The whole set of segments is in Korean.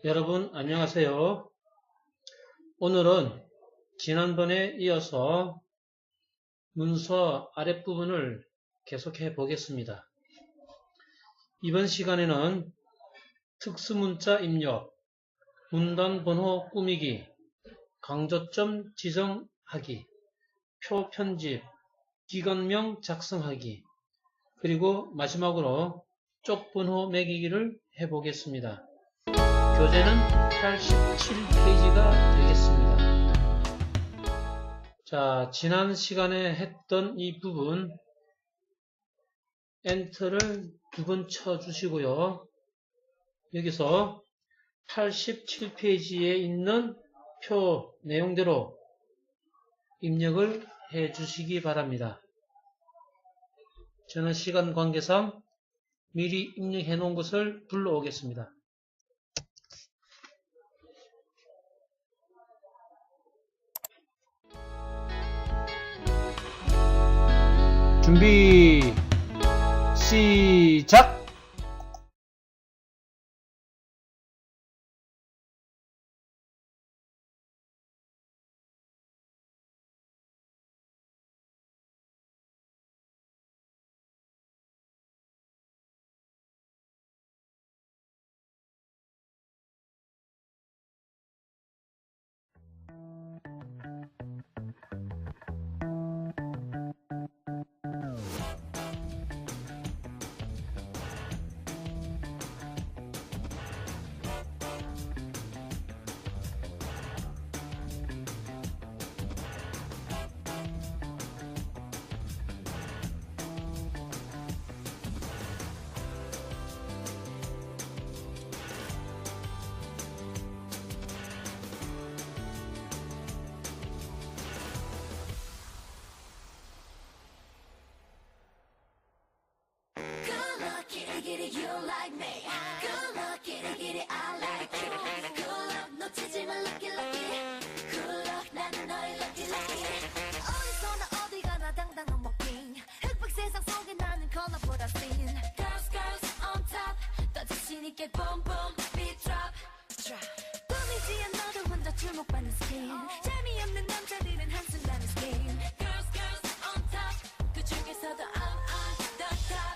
여러분 안녕하세요. 오늘은 지난번에 이어서 문서 아랫부분을 계속해 보겠습니다. 이번 시간에는 특수문자 입력, 문단번호 꾸미기, 강조점 지정하기, 표 편집, 기관명 작성하기, 그리고 마지막으로 쪽번호 매기기를 해보겠습니다. 교재는 87페이지가 되겠습니다. 자, 지난 시간에 했던 이 부분 엔터를 2번 쳐주시고요. 여기서 87페이지에 있는 표 내용대로 입력을 해 주시기 바랍니다. 저는 시간 관계상 미리 입력해 놓은 것을 불러오겠습니다. 준비 시작! Get it, you like me. Good luck, get it, I like you. Good luck, 놓치지 마, lucky, lucky. Good luck, 나는 너의 lucky, lucky. 어디서나 어디 가나 당당한 walking. 흑백 세상 속에 나는 color보다 thin. Girls, girls on top. 더 자신 있게 boom, boom, beat drop, drop. 꾸미지 않아도 혼자 주목받는 skin. 재미없는 남자들은 한순간에 skin. Girls, girls on top. 그 중에서도 I'm on the top.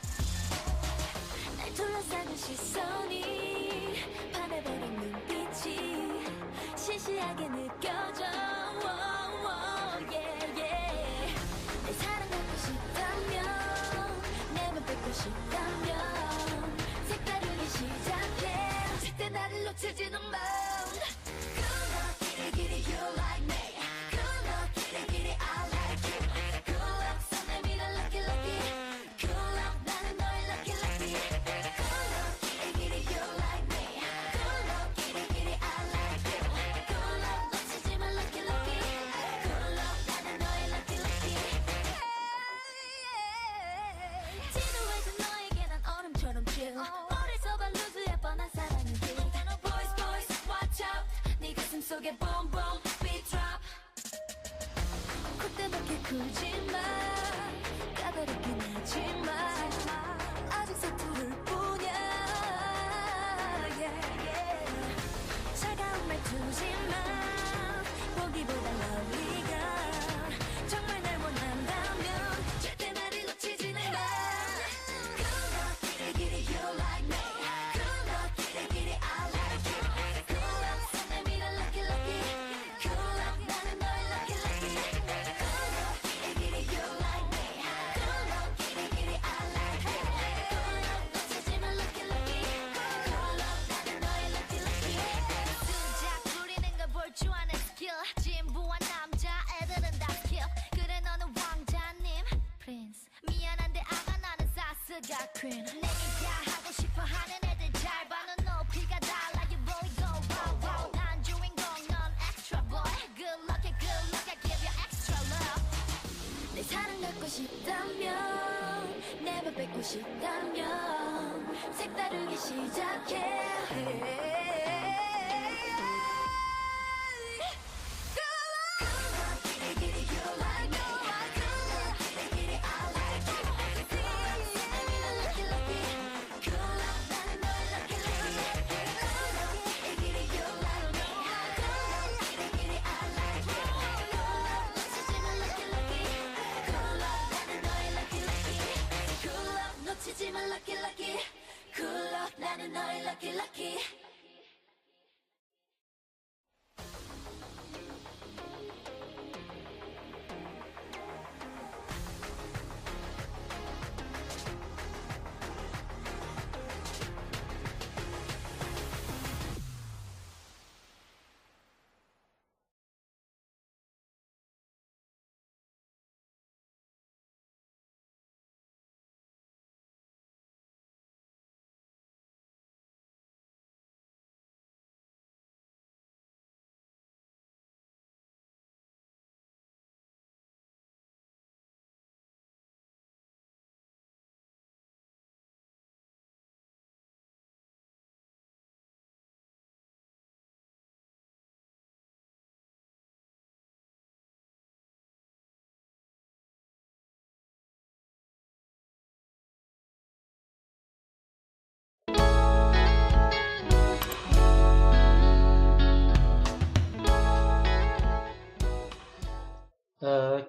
둘러싸는 시선이 반해버린 눈빛이 시시하게 느껴져. yeah, yeah. 내 사랑받고 싶다면 내맘 뺏고 싶다면 색다르게 시작해. 절대 나를 놓치지는 마. Good luck, get it, you like me. Good luck, get it, I like you. Good luck, 손 내밀어 lucky, lucky. Good luck, 나는 너의 lucky, lucky. 속에 boom boom beat drop. 그때밖에 굴지 마. 까다롭긴 하지만 아직 서투를 뿐이야. yeah, yeah. 차가운 말투지만 보기보다 lovely가 정말 날 원한다면 절대 나를 놓치지는 마. Good luck, get it, you like me. Good luck, get it, I like you. Good luck, 손 내밀어 lucky, lucky. Good luck, 나는 너의 lucky, lucky. Good luck, get it, you like me. Good luck, get it, I like you. Good luck, 놓치지 마 lucky, lucky. Good luck, 나는 너의 lucky, lucky. 수작 부리는 걸 볼 줄 아는 스킬. 진부한 남자 애들은 다 스킬. 그래 너는 왕자님 Prince. 미안한데 아가 나는 사스가 Queen. 내게 다 하고 싶어 하는 애들 잘 봐. 넌 높이가 달라 you boy go wow wow. 난 주인공 넌 extra boy. Good luck, I give you extra love. 내 사랑 갖고 싶다면 내 맘 뺏고 싶다면 색다르게 시작해. Good luck, 나는 너의 lucky lucky.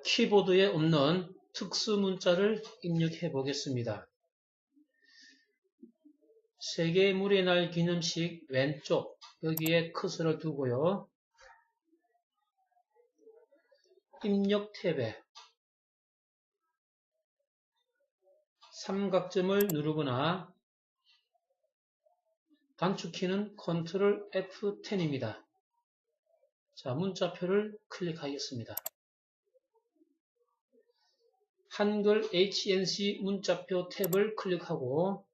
키보드에 없는 특수 문자를 입력해 보겠습니다. 세계물의 날 기념식 왼쪽 여기에 커서를 두고요. 입력 탭에 삼각점을 누르거나 단축키는 Ctrl F10입니다. 자, 문자표를 클릭하겠습니다. 한글 HNC 문자표 탭을 클릭하고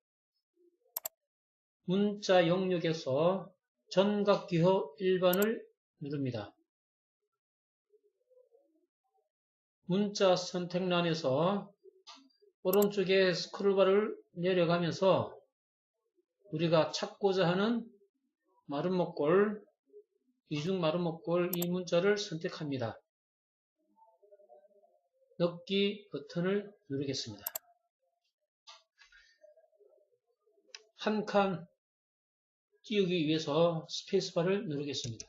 문자 영역에서 전각기호 1번을 누릅니다. 문자 선택란에서 오른쪽에 스크롤바를 내려가면서 우리가 찾고자 하는 마름모꼴, 이중 마름모꼴 이 문자를 선택합니다. 넣기 버튼을 누르겠습니다. 한 칸 띄우기 위해서 스페이스바를 누르겠습니다.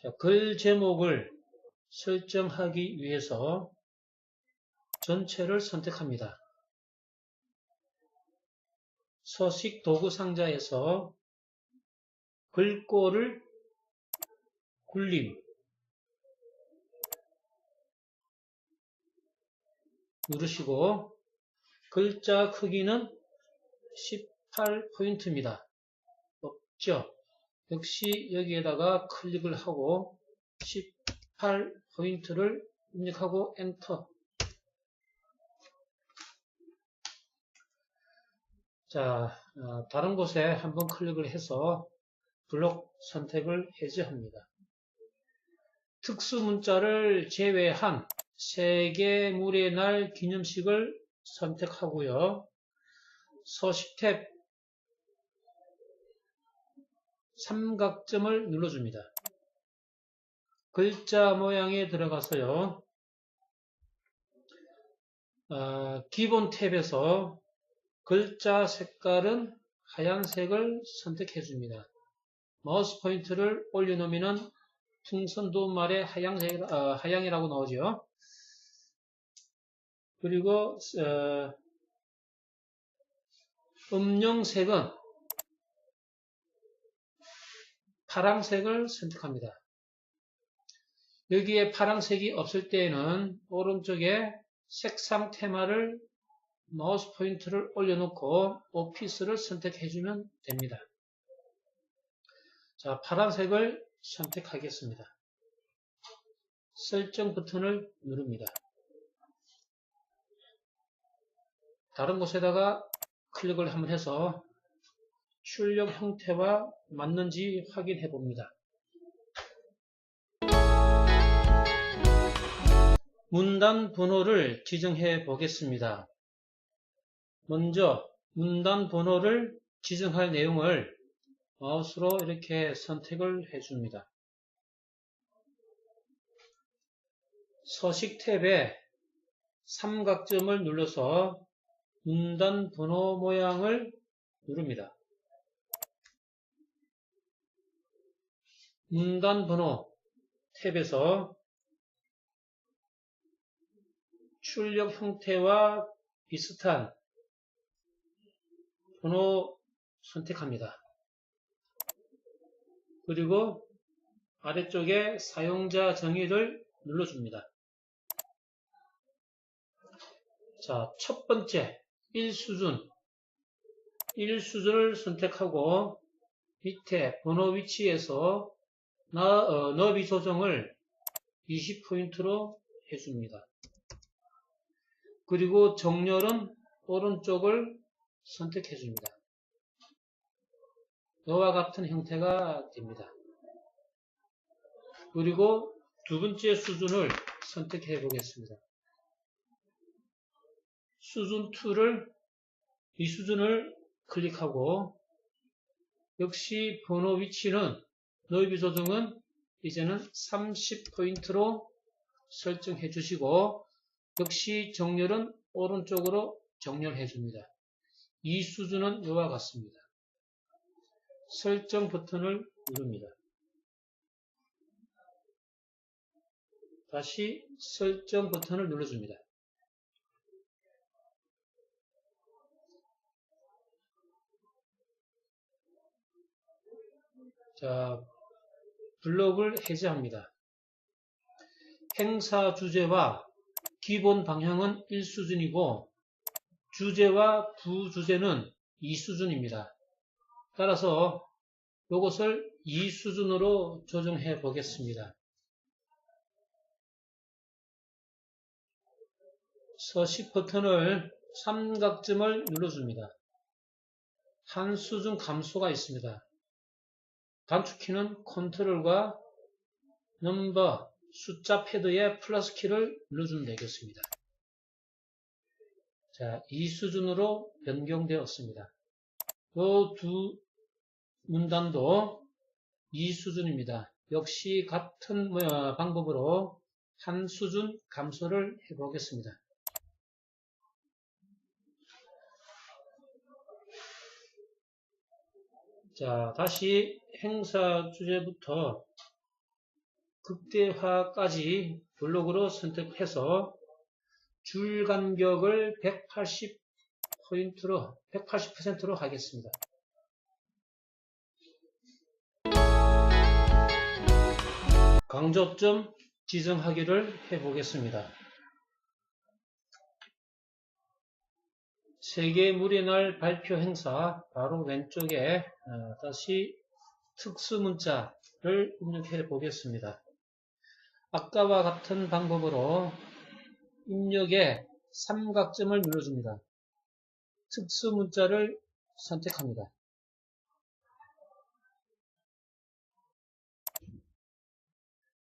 자, 글 제목을 설정하기 위해서 전체를 선택합니다. 서식 도구 상자에서 글꼴을 굴림 누르시고 글자 크기는 18포인트입니다. 없죠? 역시 여기에다가 클릭을 하고 18포인트를 입력하고 엔터. 자, 다른 곳에 한번 클릭을 해서 블록 선택을 해제합니다. 특수 문자를 제외한 세계물의 날 기념식을 선택하고요. 서식 탭 삼각점을 눌러줍니다. 글자 모양에 들어가서요. 기본 탭에서 글자 색깔은 하얀색을 선택해 줍니다. 마우스 포인트를 올려놓으면 풍선도 말에 하양이라고 나오죠. 그리고 음영색은 파란색을 선택합니다. 여기에 파란색이 없을 때에는 오른쪽에 색상 테마를 마우스 포인트를 올려놓고 오피스를 선택해주면 됩니다. 자, 파란색을 선택하겠습니다. 설정 버튼을 누릅니다. 다른 곳에다가 클릭을 한번 해서 출력 형태와 맞는지 확인해 봅니다. 문단 번호를 지정해 보겠습니다. 먼저 문단 번호를 지정할 내용을 마우스로 이렇게 선택을 해줍니다. 서식 탭에 삼각점을 눌러서 문단 번호 모양을 누릅니다. 문단 번호 탭에서 출력 형태와 비슷한 번호 선택합니다. 그리고 아래쪽에 사용자 정의를 눌러줍니다. 자, 첫 번째 1수준을 선택하고 밑에 번호 위치에서 너비 조정을 20포인트로 해줍니다. 그리고 정렬은 오른쪽을 선택해줍니다. 이와 같은 형태가 됩니다. 그리고 두 번째 수준을 선택해 보겠습니다. 수준 2를 이 수준을 클릭하고 역시 번호 위치는 너비 조정은 이제는 30포인트로 설정해 주시고 역시 정렬은 오른쪽으로 정렬해 줍니다. 이 수준은 이와 같습니다. 설정 버튼을 누릅니다. 다시 설정 버튼을 눌러줍니다. 자, 블록을 해제합니다. 행사 주제와 기본 방향은 1수준이고 주제와 부주제는 2수준입니다. 따라서 이것을 2수준으로 조정해 보겠습니다. 서식 버튼을 삼각점을 눌러줍니다. 한 수준 감소가 있습니다. 단축키는 컨트롤과 넘버, 숫자 패드의 플러스 키를 눌러주면 되겠습니다. 자, 이 수준으로 변경되었습니다. 이 두 문단도 이 수준입니다. 역시 같은 방법으로 한 수준 감소를 해보겠습니다. 자, 다시 행사 주제부터 극대화까지 블록으로 선택해서 줄 간격을 180%로 하겠습니다. 강조점 지정하기를 해보겠습니다. 세계물의 날 발표 행사 바로 왼쪽에 다시 특수문자를 입력해 보겠습니다. 아까와 같은 방법으로 입력에 삼각점을 눌러줍니다. 특수문자를 선택합니다.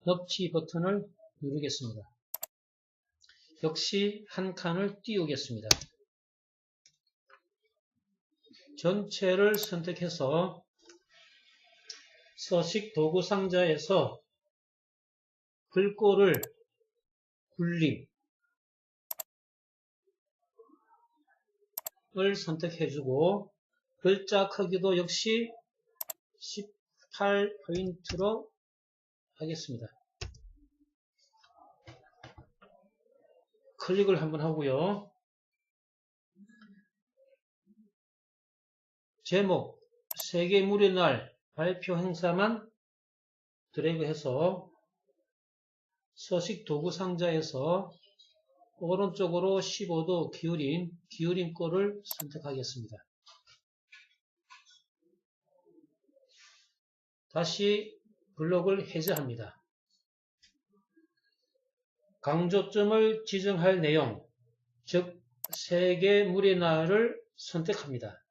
넣기 버튼을 누르겠습니다. 역시 한 칸을 띄우겠습니다. 전체를 선택해서 서식 도구 상자에서 글꼴을 굴림을 선택해주고 글자 크기도 역시 18포인트로 하겠습니다. 클릭을 한번 하고요. 제목 세계물의 날 발표 행사만 드래그해서 서식 도구 상자에서 오른쪽으로 15도 기울인 꼴을 선택하겠습니다. 다시 블록을 해제합니다. 강조점을 지정할 내용, 즉 세계물의 날을 선택합니다.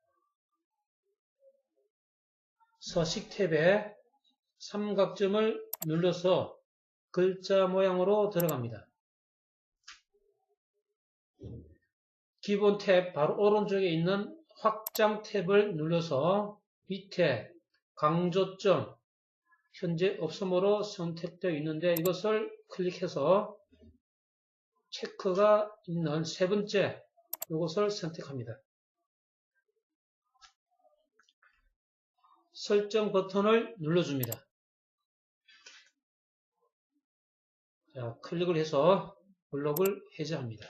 서식 탭에 삼각점을 눌러서 글자 모양으로 들어갑니다. 기본 탭 바로 오른쪽에 있는 확장 탭을 눌러서 밑에 강조점 현재 없음으로 선택되어 있는데 이것을 클릭해서 체크가 있는 세 번째 이것을 선택합니다. 설정 버튼을 눌러줍니다. 자, 클릭을 해서 블록을 해제합니다.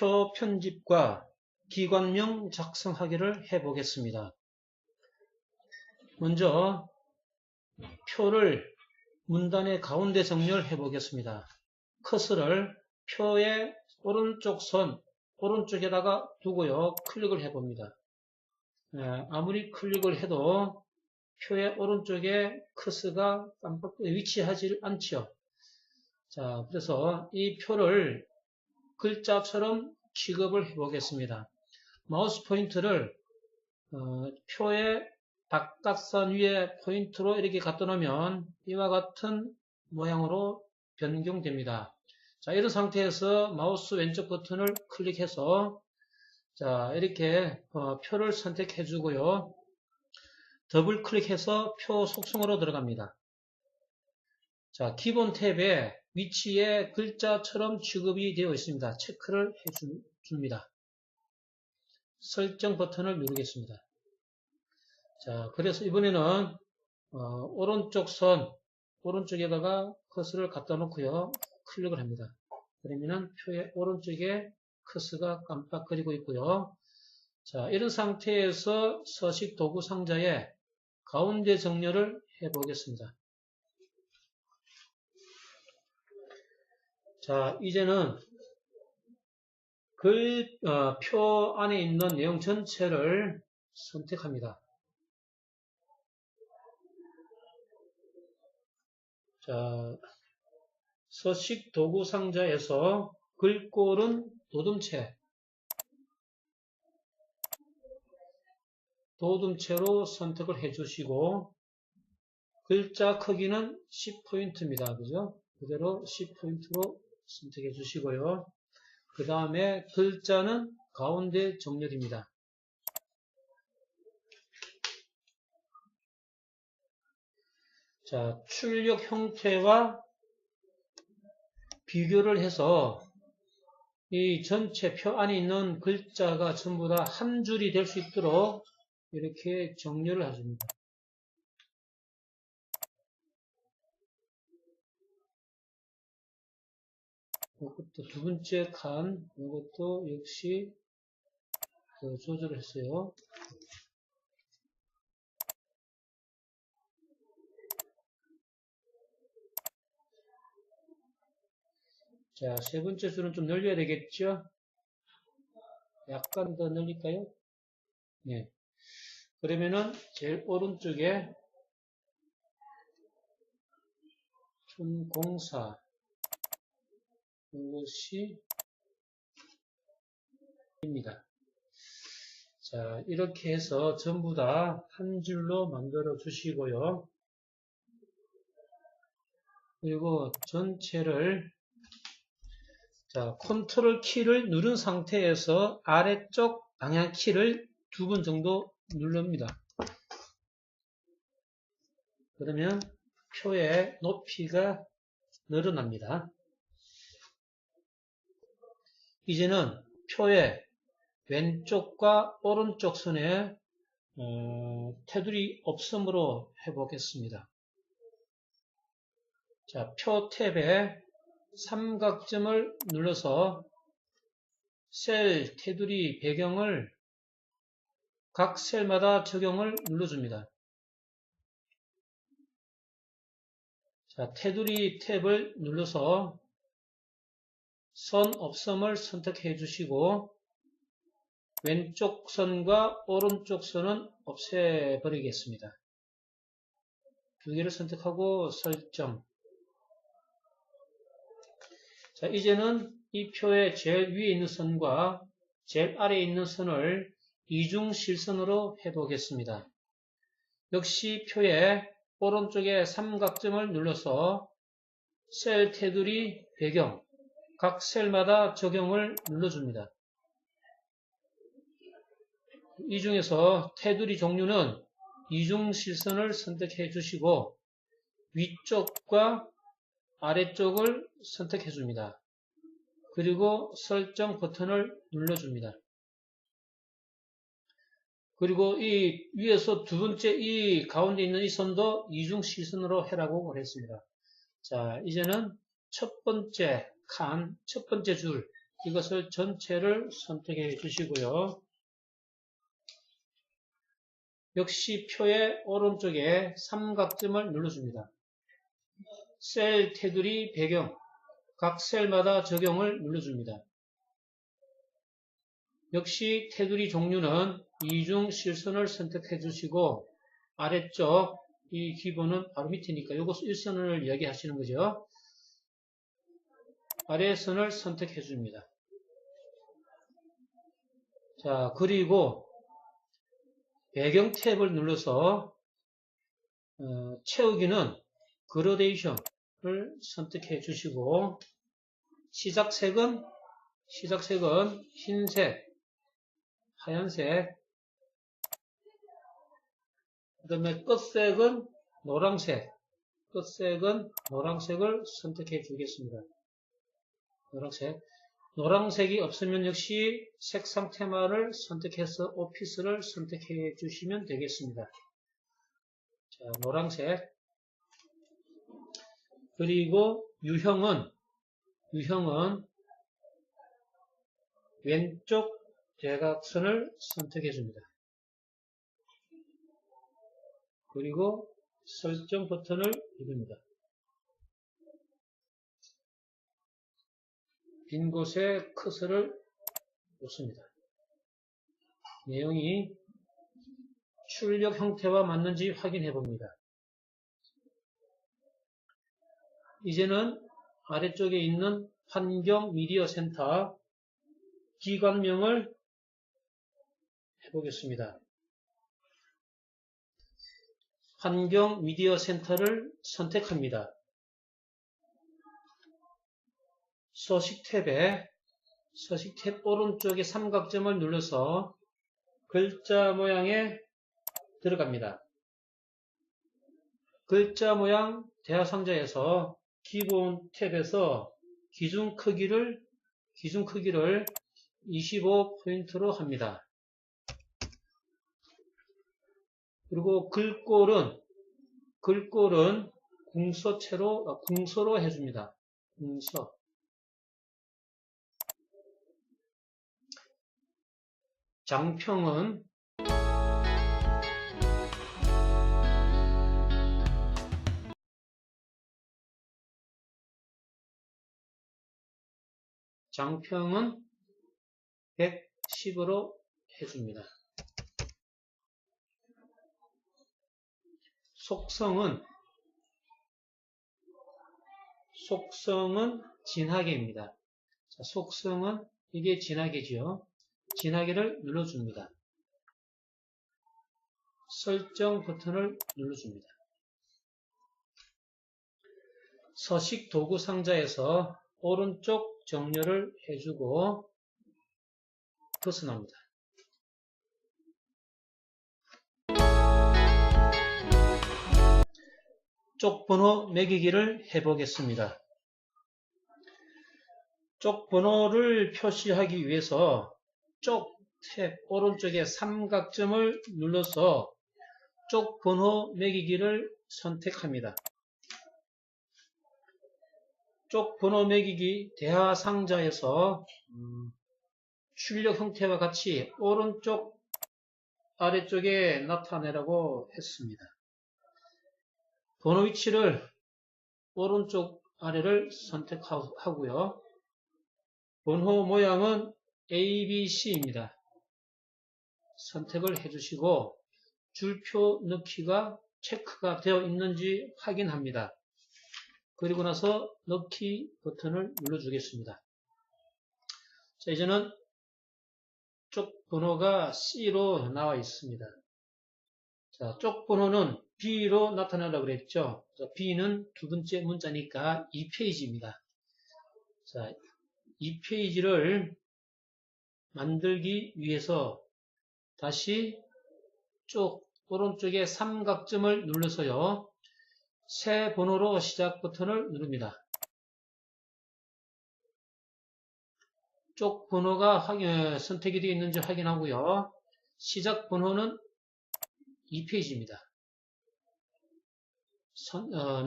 표 편집과 기관명 작성하기를 해보겠습니다. 먼저 표를 문단의 가운데 정렬해 보겠습니다. 커서를 표의 오른쪽 선, 오른쪽에다가 두고요. 클릭을 해 봅니다. 아무리 클릭을 해도 표의 오른쪽에 커서가 깜빡 위치하지 않죠. 자, 그래서 이 표를 글자처럼 취급을 해 보겠습니다. 마우스 포인트를 표의 바깥선 위에 포인트로 이렇게 갖다 놓으면 이와 같은 모양으로 변경됩니다. 자, 이런 상태에서 마우스 왼쪽 버튼을 클릭해서 자, 이렇게 표를 선택해 주고요. 더블 클릭해서 표 속성으로 들어갑니다. 자, 기본 탭에 위치에 글자처럼 취급이 되어 있습니다. 체크를 해 줍니다. 설정 버튼을 누르겠습니다. 자, 그래서 이번에는 오른쪽 선, 오른쪽에다가 커서를 갖다 놓고요. 클릭을 합니다. 그러면은 표의 오른쪽에 커서가 깜빡거리고 있고요. 자, 이런 상태에서 서식 도구 상자에 가운데 정렬을 해 보겠습니다. 자, 이제는 표 안에 있는 내용 전체를 선택합니다. 자, 서식 도구 상자에서 글꼴은 도둠체로 선택을 해주시고 글자 크기는 10포인트입니다. 그죠? 그대로 10포인트로 선택해 주시고요. 그 다음에 글자는 가운데 정렬입니다. 자, 출력 형태와 비교를 해서 이 전체 표 안에 있는 글자가 전부 다 한 줄이 될 수 있도록 이렇게 정렬을 해줍니다. 이것도 두 번째 칸, 이것도 역시 조절을 했어요. 자, 세 번째 줄은 좀 늘려야 되겠죠? 약간 더 늘릴까요? 네. 그러면은 제일 오른쪽에 촌공사 이것이 입니다. 자, 이렇게 해서 전부 다 한 줄로 만들어 주시고요. 그리고 전체를 자, 컨트롤 키를 누른 상태에서 아래쪽 방향 키를 2번 정도 누릅니다. 그러면 표의 높이가 늘어납니다. 이제는 표의 왼쪽과 오른쪽 선에 테두리 없음으로 해보겠습니다. 자, 표 탭에 삼각점을 눌러서 셀 테두리 배경을 각 셀마다 적용을 눌러줍니다. 자, 테두리 탭을 눌러서 선 없음을 선택해 주시고 왼쪽 선과 오른쪽 선은 없애버리겠습니다. 두 개를 선택하고 설정. 자, 이제는 이 표의 제일 위에 있는 선과 제일 아래에 있는 선을 이중 실선으로 해보겠습니다. 역시 표의 오른쪽에 삼각점을 눌러서 셀 테두리 배경, 각 셀마다 적용을 눌러줍니다. 이 중에서 테두리 종류는 이중 실선을 선택해 주시고 위쪽과 아래쪽을 선택해 줍니다. 그리고 설정 버튼을 눌러줍니다. 그리고 이 위에서 두 번째 이 가운데 있는 이 선도 이중 실선으로 해라고 그랬습니다. 자, 이제는 첫 번째 칸, 첫 번째 줄, 이것을 전체를 선택해 주시고요. 역시 표의 오른쪽에 삼각점을 눌러줍니다. 셀 테두리 배경, 각 셀마다 적용을 눌러줍니다. 역시 테두리 종류는 이중 실선을 선택해 주시고 아래쪽 이 기본은 바로 밑이니까 요거 일선을 이야기하시는 거죠. 아래선을 선택해 줍니다. 자, 그리고 배경 탭을 눌러서 채우기는 그라데이션을 선택해 주시고 시작색은 흰색, 하얀색, 그 다음에 끝색은 노란색을 선택해 주겠습니다. 노란색이 없으면 역시 색상 테마를 선택해서 오피스를 선택해 주시면 되겠습니다. 자, 노란색. 그리고 유형은 왼쪽 대각선을 선택해 줍니다. 그리고 설정 버튼을 누릅니다. 빈 곳에 커서를 놓습니다. 내용이 출력 형태와 맞는지 확인해 봅니다. 이제는 아래쪽에 있는 환경 미디어 센터 기관명을 해보겠습니다. 환경 미디어 센터를 선택합니다. 서식 탭에 서식 탭 오른쪽에 삼각점을 눌러서 글자 모양에 들어갑니다. 글자 모양 대화 상자에서 기본 탭에서 기준 크기를 25포인트로 합니다. 그리고 글꼴은 궁서로 해줍니다. 궁서. 장평은 장평은 110으로 해줍니다. 속성은 진하게입니다. 자, 속성은 이게 진하게지요. 진하게를 눌러줍니다. 설정 버튼을 눌러줍니다. 서식 도구 상자에서 오른쪽 정렬을 해주고 벗어납니다. 쪽 번호 매기기를 해보겠습니다. 쪽 번호를 표시하기 위해서 쪽 탭 오른쪽에 삼각점을 눌러서 쪽 번호 매기기를 선택합니다. 쪽 번호 매기기 대화 상자에서 출력 형태와 같이 오른쪽 아래쪽에 나타내라고 했습니다. 번호 위치를 오른쪽 아래를 선택하고요. 번호 모양은 ABC입니다. 선택을 해주시고 줄표 넣기가 체크가 되어 있는지 확인합니다. 그리고 나서 넣기 버튼을 눌러주겠습니다. 자, 이제는 쪽 번호가 C로 나와 있습니다. 자, 쪽 번호는 B로 나타나라고 그랬죠. 자, B는 두 번째 문자니까 2페이지입니다. 자, 2페이지를 만들기 위해서 다시 쪽 오른쪽에 삼각점을 눌러서요. 새 번호로 시작 버튼을 누릅니다. 쪽 번호가 선택이 되어 있는지 확인하고요. 시작 번호는 2페이지입니다.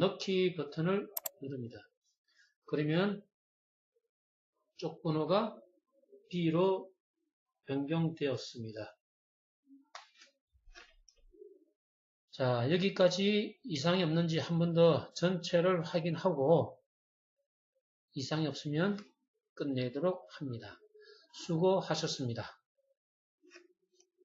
넣기 버튼을 누릅니다. 그러면 쪽 번호가 B로 변경되었습니다. 자, 여기까지 이상이 없는지 한 번 더 전체를 확인하고 이상이 없으면 끝내도록 합니다. 수고하셨습니다.